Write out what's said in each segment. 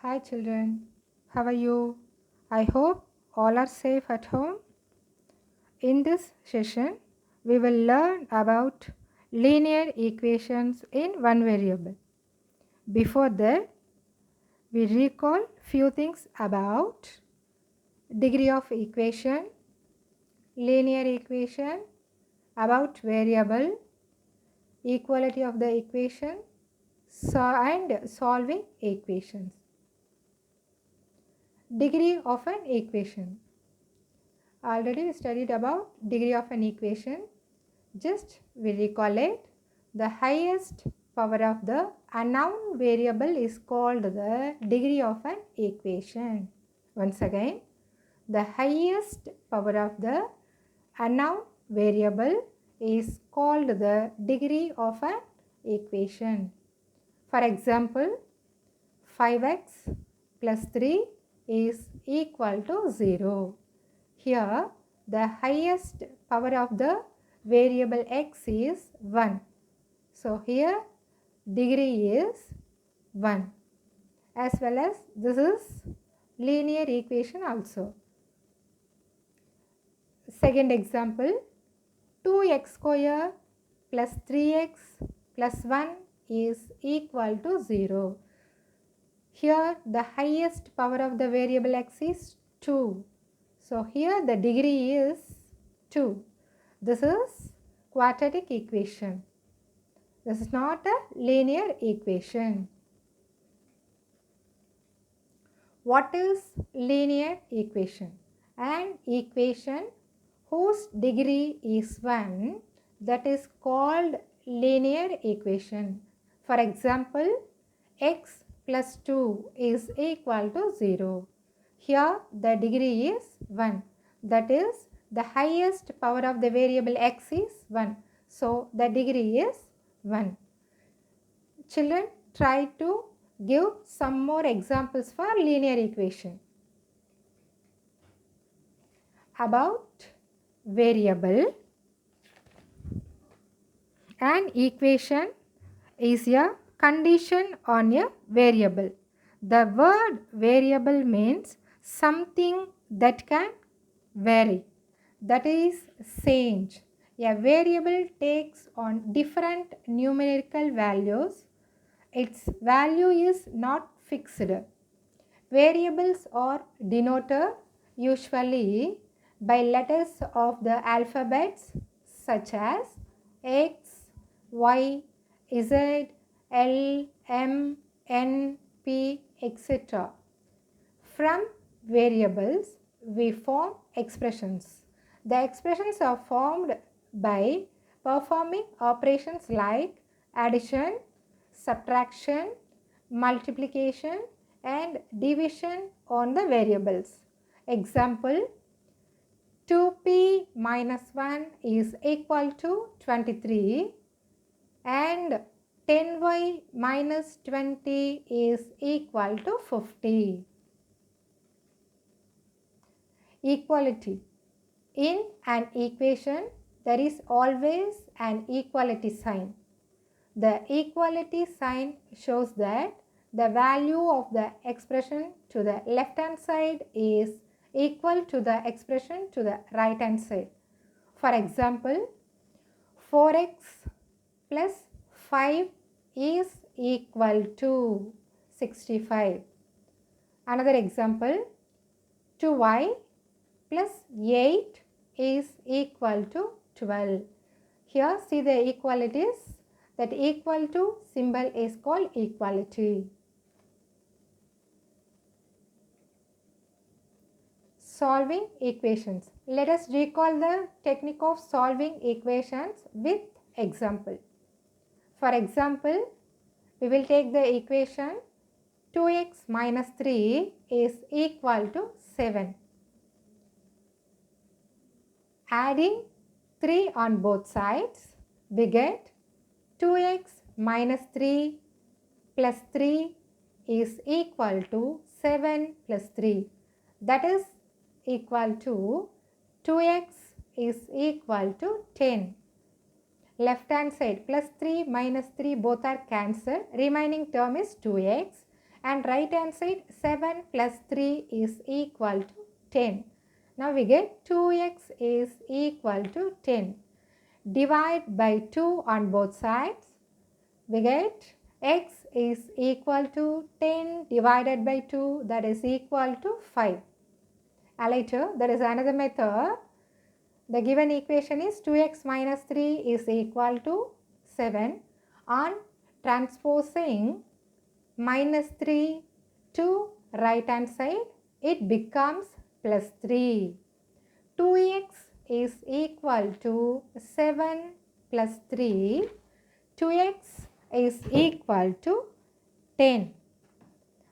Hi children, how are you? I hope all are safe at home. In this session, we will learn about linear equations in one variable. Before that, we recall few things about degree of equation, linear equation, about variable, equality of the equation, and solving equations. Degree of an equation. Already we studied about degree of an equation. Just we recall it. The highest power of the unknown variable is called the degree of an equation. Once again, the highest power of the unknown variable is called the degree of an equation. For example, 5x plus 3 is equal to 0. Here, the highest power of the variable x is 1. So, here degree is 1. As well as this is linear equation also. Second example, 2x square plus 3x plus 1 is equal to 0. Here the highest power of the variable x is 2. So here the degree is 2. This is quadratic equation. This is not a linear equation. What is linear equation? An equation whose degree is 1, that is called linear equation. For example, x plus 2 is equal to 0. Here the degree is 1. That is the highest power of the variable x is 1. So the degree is 1. Children, try to give some more examples for linear equation. About variable, an equation is a condition on a variable. The word variable means something that can vary, that is change. A variable takes on different numerical values. Its value is not fixed. Variables are denoted usually by letters of the alphabets such as X, Y, Z, L, M, N, P, etc. From variables, we form expressions. The expressions are formed by performing operations like addition, subtraction, multiplication, and division on the variables. Example, 2p minus 1 is equal to 23 and 10y minus 20 is equal to 50. Equality. In an equation, there is always an equality sign. The equality sign shows that the value of the expression to the left hand side is equal to the expression to the right hand side. For example, 4x plus 5 is equal to 65. Another example, 2y plus 8 is equal to 12. Here see the equalities. That equal to symbol is called equality. Solving equations. Let us recall the technique of solving equations with example. For example, we will take the equation 2x minus 3 is equal to 7. Adding 3 on both sides, we get 2x minus 3 plus 3 is equal to 7 plus 3. That is equal to 2x is equal to 10. Left hand side plus 3 minus 3 both are cancelled. Remaining term is 2x and right hand side 7 plus 3 is equal to 10. Now we get 2x is equal to 10. Divide by 2 on both sides. We get x is equal to 10 divided by 2, that is equal to 5. Later, there is another method. The given equation is 2x minus 3 is equal to 7. On transposing minus 3 to right hand side, it becomes plus 3. 2x is equal to 7 plus 3. 2x is equal to 10.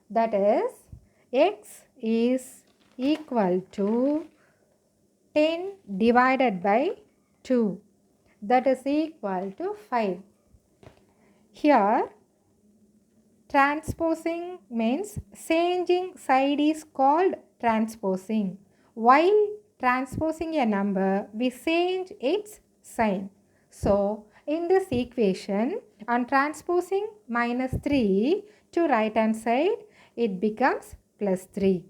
That is, x is equal to 10 divided by 2. That is equal to 5. Here, transposing means changing side is called transposing. While transposing a number, we change its sign. So, in this equation, on transposing minus 3 to right hand side, it becomes plus 3.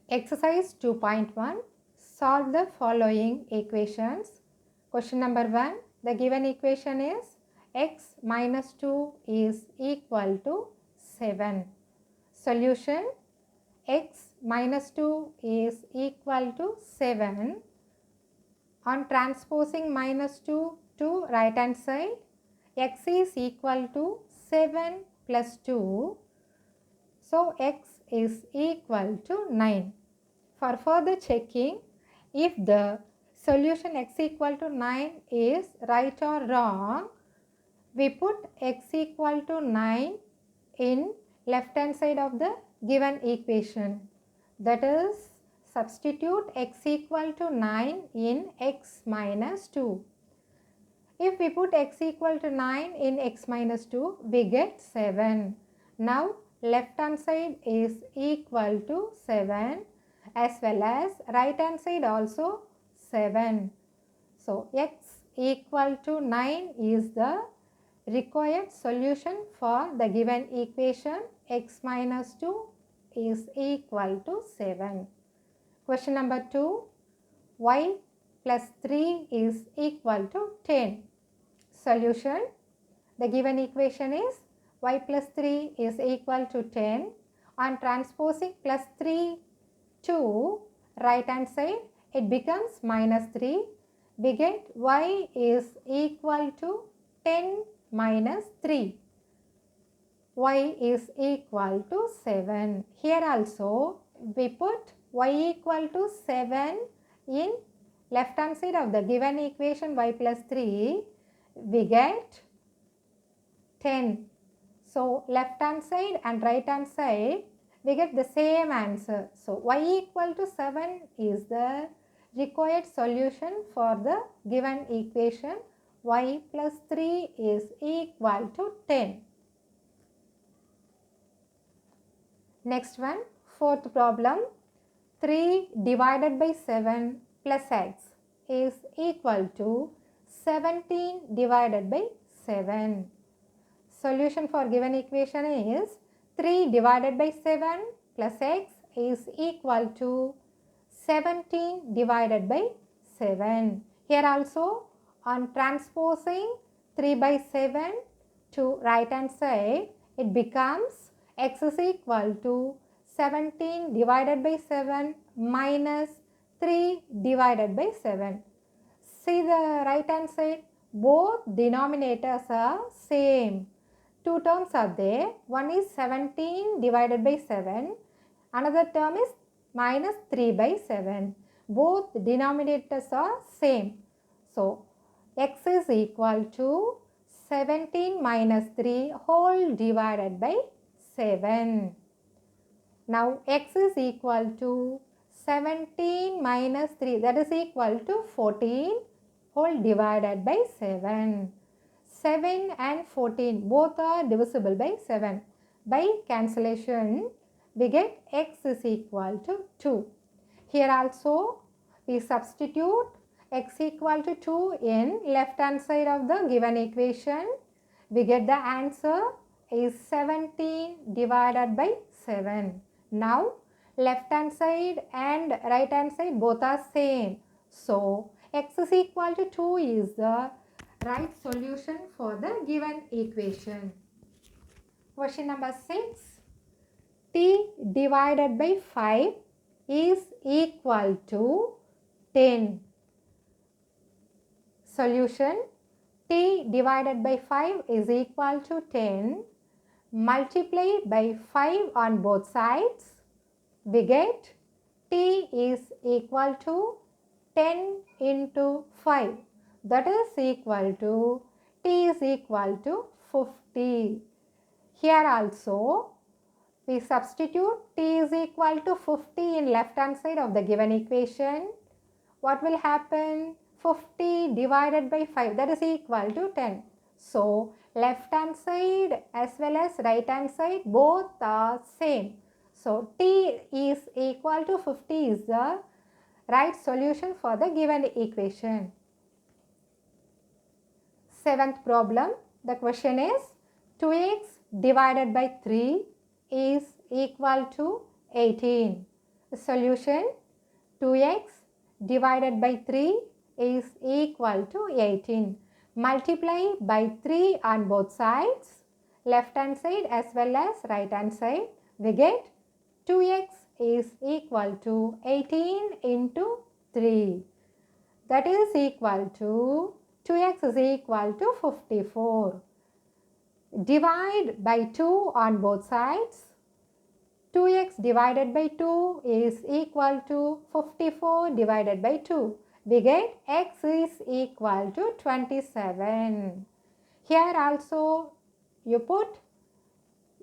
Exercise 2.1. Solve the following equations. Question number 1. The given equation is x minus 2 is equal to 7. Solution: x minus 2 is equal to 7. On transposing minus 2 to right hand side, x is equal to 7 plus 2. So, x is equal to 9. For further checking, if the solution x equal to 9 is right or wrong, we put x equal to 9 in left hand side of the given equation. That is, substitute x equal to 9 in x minus 2. If we put x equal to 9 in x minus 2, we get 7. Now, left hand side is equal to 7 as well as right hand side also 7. So, x equal to 9 is the required solution for the given equation. X minus 2 is equal to 7. Question number 2. Y plus 3 is equal to 10. Solution: the given equation is y plus 3 is equal to 10. On transposing plus 3 to right hand side, it becomes minus 3. We get y is equal to 10 minus 3. Y is equal to 7. Here also we put y equal to 7 in left hand side of the given equation y plus 3. We get 10. So, left hand side and right hand side, we get the same answer. So, y equal to 7 is the required solution for the given equation. Y plus 3 is equal to 10. Next one, fourth problem. 3 divided by 7 plus x is equal to 17 divided by 7. Solution for given equation is 3 divided by 7 plus x is equal to 17 divided by 7. Here also, on transposing 3 by 7 to right hand side, it becomes x is equal to 17 divided by 7 minus 3 divided by 7. See the right hand side, both denominators are same. Two terms are there. One is 17 divided by 7. Another term is minus 3 by 7. Both denominators are same. So, x is equal to 17 minus 3 whole divided by 7. Now, x is equal to 17 minus 3, that is equal to 14 whole divided by 7. 7 and 14 both are divisible by 7. By cancellation, we get x is equal to 2. Here also, we substitute x equal to 2 in left hand side of the given equation. We get the answer is 17 divided by 7. Now left hand side and right hand side both are same. So x is equal to 2 is the right solution for the given equation. Question number 6. T divided by 5 is equal to 10. Solution: T divided by 5 is equal to 10. Multiply by 5 on both sides. We get T is equal to 10 into 5. That is equal to T is equal to 50. Here also we substitute T is equal to 50 in left hand side of the given equation. What will happen? 50 divided by 5, that is equal to 10. So left hand side as well as right hand side both are same. So T is equal to 50 is the right solution for the given equation. Seventh problem. The question is 2x divided by 3 is equal to 18. The solution: 2x divided by 3 is equal to 18. Multiply by 3 on both sides, left hand side as well as right hand side. We get 2x is equal to 18 into 3. That is equal to 2x is equal to 54. Divide by 2 on both sides. 2x divided by 2 is equal to 54 divided by 2. We get x is equal to 27. Here also you put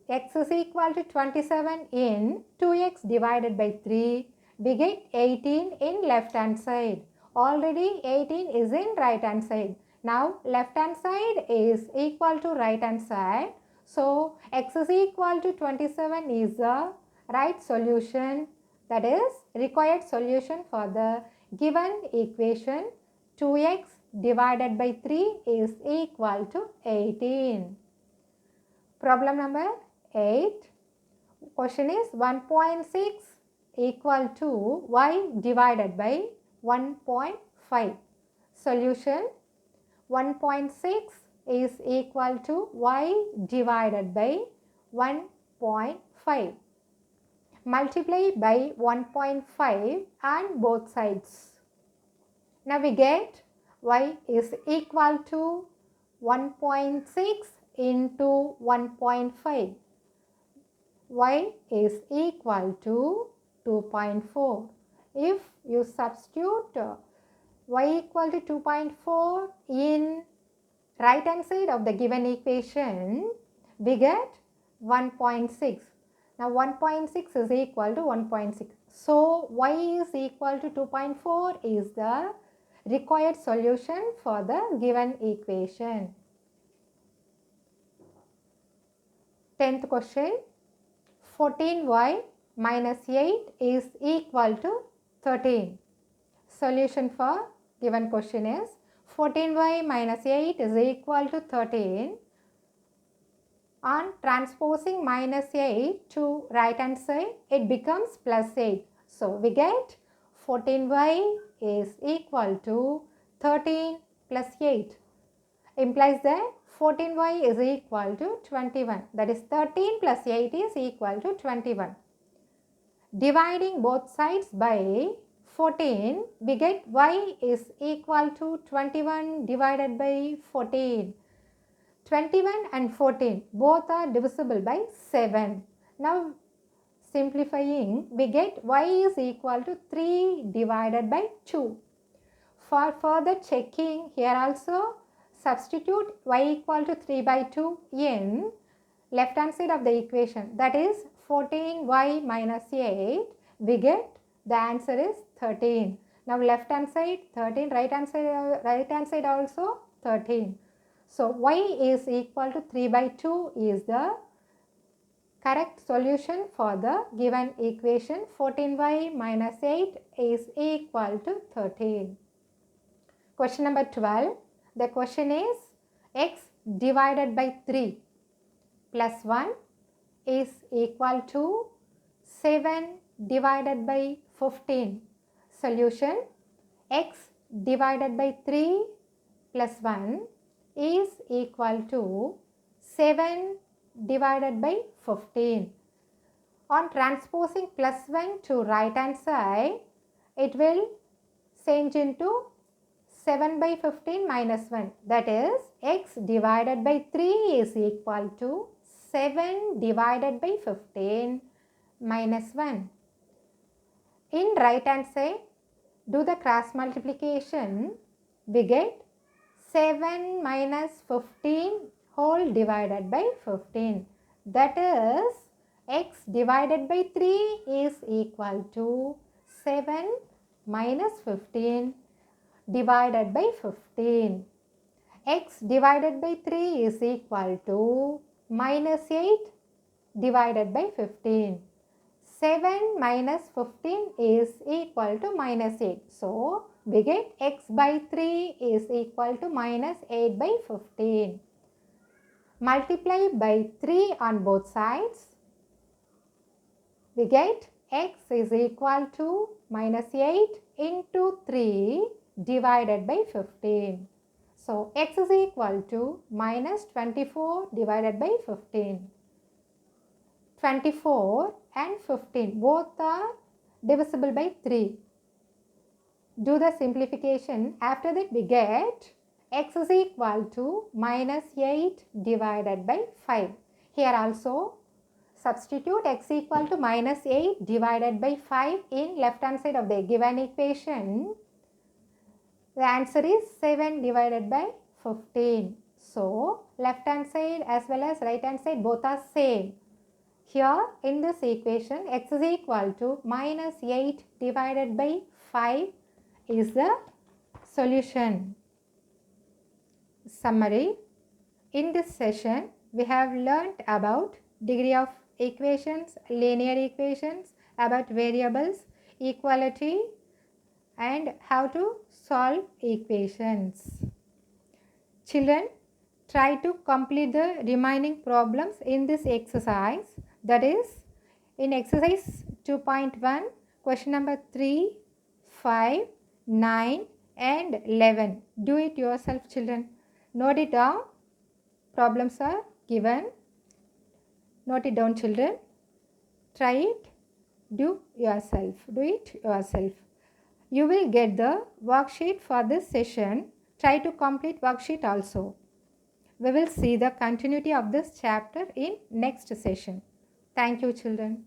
x is equal to 27 in 2x divided by 3. We get 18 in left hand side. Already 18 is in right hand side. Now left hand side is equal to right hand side. So x is equal to 27 is the right solution, that is required solution for the given equation. 2x divided by 3 is equal to 18. Problem number 8. Question is 1.6 equal to y divided by 1.5. Solution: 1.6 is equal to y divided by 1.5. Multiply by 1.5 on both sides. Now we get y is equal to 1.6 into 1.5. Y is equal to 2.4. If you substitute y equal to 2.4 in right hand side of the given equation, we get 1.6. Now 1.6 is equal to 1.6. So y is equal to 2.4 is the required solution for the given equation. 10th question. 14y minus 8 is equal to 13. Solution for given question is 14y minus 8 is equal to 13. On transposing minus 8 to right hand side, it becomes plus 8. So we get 14y is equal to 13 plus 8. Implies that 14y is equal to 21. That is 13 plus 8 is equal to 21. Dividing both sides by 14, we get y is equal to 21 divided by 14. 21 and 14 both are divisible by 7. Now simplifying, we get y is equal to 3 divided by 2. For further checking, here also substitute y equal to 3 by 2 in left hand side of the equation, that is 14y minus 8. We get the answer is 13. Now left hand side 13, right hand side also 13. So y is equal to 3 by 2 is the correct solution for the given equation. 14y minus 8 is equal to 13. Question number 12. The question is x divided by 3 plus 1 is equal to 7 divided by 15. Solution: x divided by 3 plus 1 is equal to 7 divided by 15. On transposing plus 1 to right hand side, it will change into 7 by 15 minus 1. That is, x divided by 3 is equal to 7 divided by 15 minus 1. In right hand side, do the cross multiplication. We get 7 minus 15 whole divided by 15. That is, x divided by 3 is equal to 7 minus 15 divided by 15. X divided by 3 is equal to minus 8 divided by 15. 7 minus 15 is equal to minus 8. So, we get x by 3 is equal to minus 8 by 15. Multiply by 3 on both sides. We get x is equal to minus 8 into 3 divided by 15. So, x is equal to minus 24 divided by 15. 24 and 15 both are divisible by 3. Do the simplification. After that we get x is equal to minus 8 divided by 5. Here also substitute x equal to minus 8 divided by 5 in left hand side of the given equation. The answer is 7 divided by 15. So, left hand side as well as right hand side both are same. Here in this equation, x is equal to minus 8 divided by 5 is the solution. Summary. In this session, we have learnt about degree of equations, linear equations, about variables, equality, and how to solve equations. Children, try to complete the remaining problems in this exercise. That is, in exercise 2.1, question number 3, 5, 9 and 11. Do it yourself, children. Note it down. Problems are given. Note it down, children. Try it. Do yourself. Do it yourself. You will get the worksheet for this session. Try to complete worksheet also. We will see the continuity of this chapter in next session. Thank you, children.